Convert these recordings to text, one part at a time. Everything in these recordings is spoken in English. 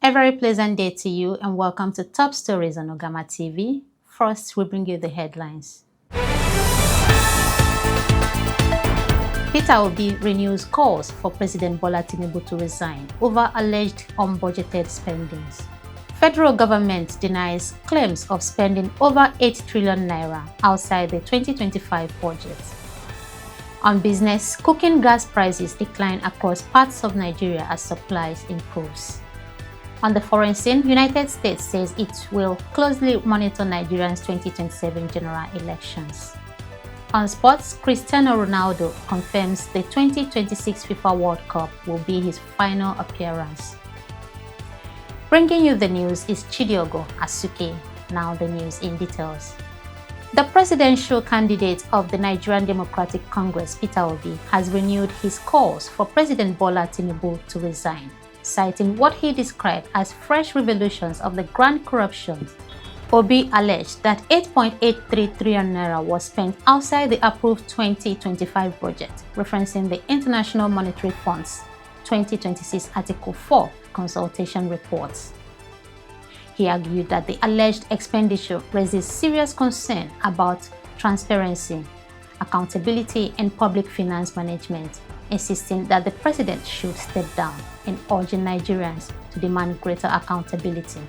A very pleasant day to you and welcome to Top Stories on Ogama TV. First, we bring you the headlines. Peter Obi renews calls for President Bola Tinubu to resign over alleged unbudgeted spendings. Federal government denies claims of spending over 8 trillion naira outside the 2025 budget. On business, cooking gas prices decline across parts of Nigeria as supplies improves. On the foreign scene, United States says it will closely monitor Nigeria's 2027 general elections. On sports, Cristiano Ronaldo confirms the 2026 FIFA World Cup will be his final appearance. Bringing you the news is Chidiogo Asuke. Now the news in details. The presidential candidate of the Nigerian Democratic Congress, Peter Obi, has renewed his calls for President Bola Tinubu to resign, citing what he described as fresh revelations of the grand corruption. Obi alleged that 8.83 trillion naira was spent outside the approved 2025 budget, referencing the International Monetary Fund's 2026 Article 4 consultation reports. He argued that the alleged expenditure raises serious concern about transparency, accountability, and public finance management, insisting that the president should step down and urging Nigerians to demand greater accountability.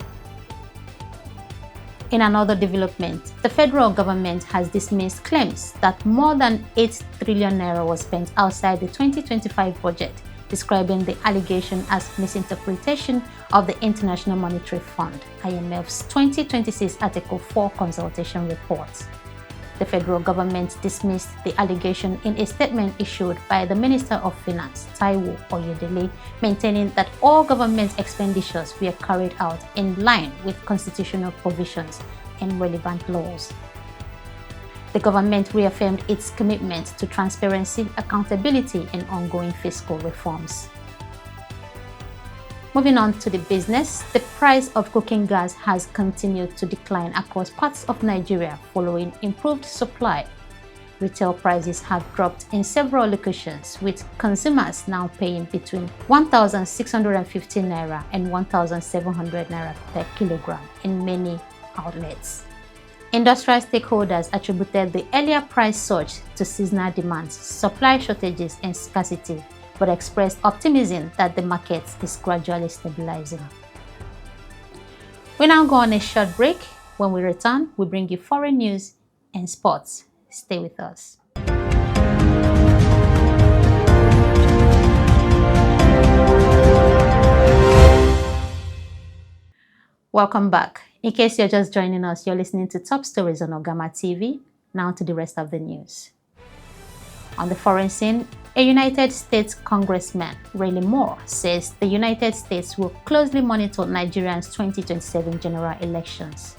In another development, the federal government has dismissed claims that more than 8 trillion naira was spent outside the 2025 budget, describing the allegation as misinterpretation of the International Monetary Fund (IMF's) 2026 Article 4 consultation reports. The federal government dismissed the allegation in a statement issued by the Minister of Finance, Taiwo Oyedele, maintaining that all government expenditures were carried out in line with constitutional provisions and relevant laws. The government reaffirmed its commitment to transparency, accountability, and ongoing fiscal reforms. Moving on to the business, the price of cooking gas has continued to decline across parts of Nigeria following improved supply. Retail prices have dropped in several locations, with consumers now paying between 1,650 naira and 1,700 naira per kilogram in many outlets. Industrial stakeholders attributed the earlier price surge to seasonal demands, supply shortages, and scarcity, but expressed optimism that the market is gradually stabilizing. We now go on a short break. When we return, we bring you foreign news and sports. Stay with us. Welcome back. In case you're just joining us, you're listening to Top Stories on Ogama TV. Now to the rest of the news. On the foreign scene, a United States Congressman, Ray Moore, says the United States will closely monitor Nigeria's 2027 general elections.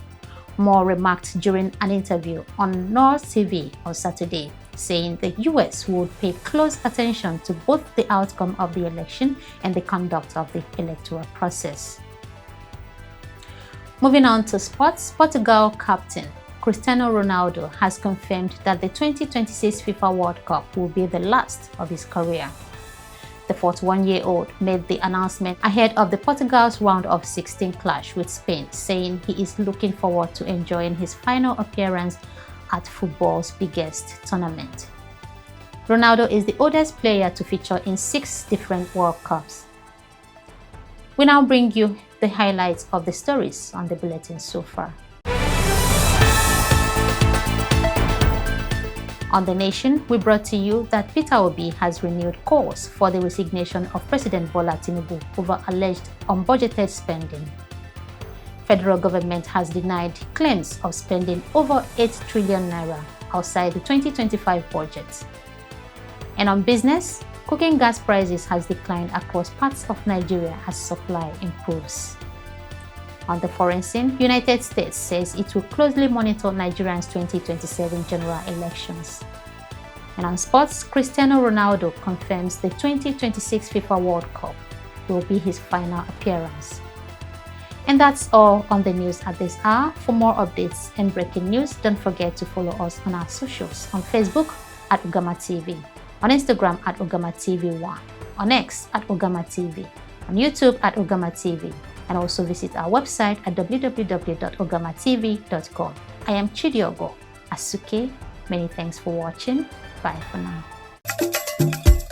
Moore remarked during an interview on North TV on Saturday, saying the U.S. would pay close attention to both the outcome of the election and the conduct of the electoral process. Moving on to sports, Portugal captain Cristiano Ronaldo has confirmed that the 2026 FIFA World Cup will be the last of his career. The 41-year-old made the announcement ahead of the Portugal's round of 16 clash with Spain, saying he is looking forward to enjoying his final appearance at football's biggest tournament. Ronaldo is the oldest player to feature in 6 different World Cups. We now bring you the highlights of the stories on the bulletin so far. On The Nation, we brought to you that Peter Obi has renewed calls for the resignation of President Bola Tinubu over alleged unbudgeted spending. Federal government has denied claims of spending over 8 trillion naira outside the 2025 budget. And on business, cooking gas prices has declined across parts of Nigeria as supply improves. On the foreign scene, United States says it will closely monitor Nigeria's 2027 general elections. And on sports, Cristiano Ronaldo confirms the 2026 FIFA World Cup will be his final appearance. And that's all on the news at this hour. For more updates and breaking news, don't forget to follow us on our socials on Facebook at Ogama TV, on Instagram at Ogama TV1, on X at Ogama TV, on YouTube at Ogama TV, and also visit our website at www.ogamatv.com. I am Chidiogo Asuke. Many thanks for watching. Bye for now.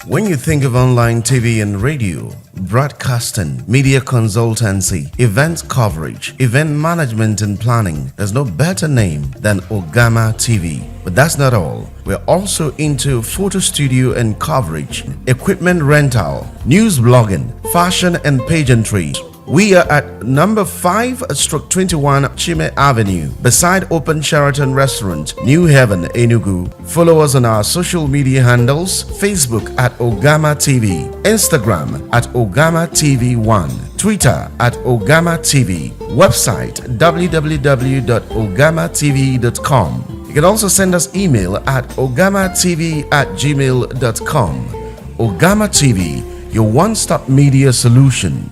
When you think of online TV and radio, broadcasting, media consultancy, event coverage, event management and planning, there's no better name than Ogama TV. But that's not all. We're also into photo studio and coverage, equipment rental, news blogging, fashion and pageantry. We are at number 5/21 Chime Avenue, beside Open Sheraton Restaurant, New Haven, Enugu. Follow us on our social media handles: Facebook at Ogama TV, Instagram at Ogama TV1, Twitter at Ogama TV, website www.ogamatv.com. You can also send us email at ogamatv@gmail.com. Ogama TV, your one-stop media solution.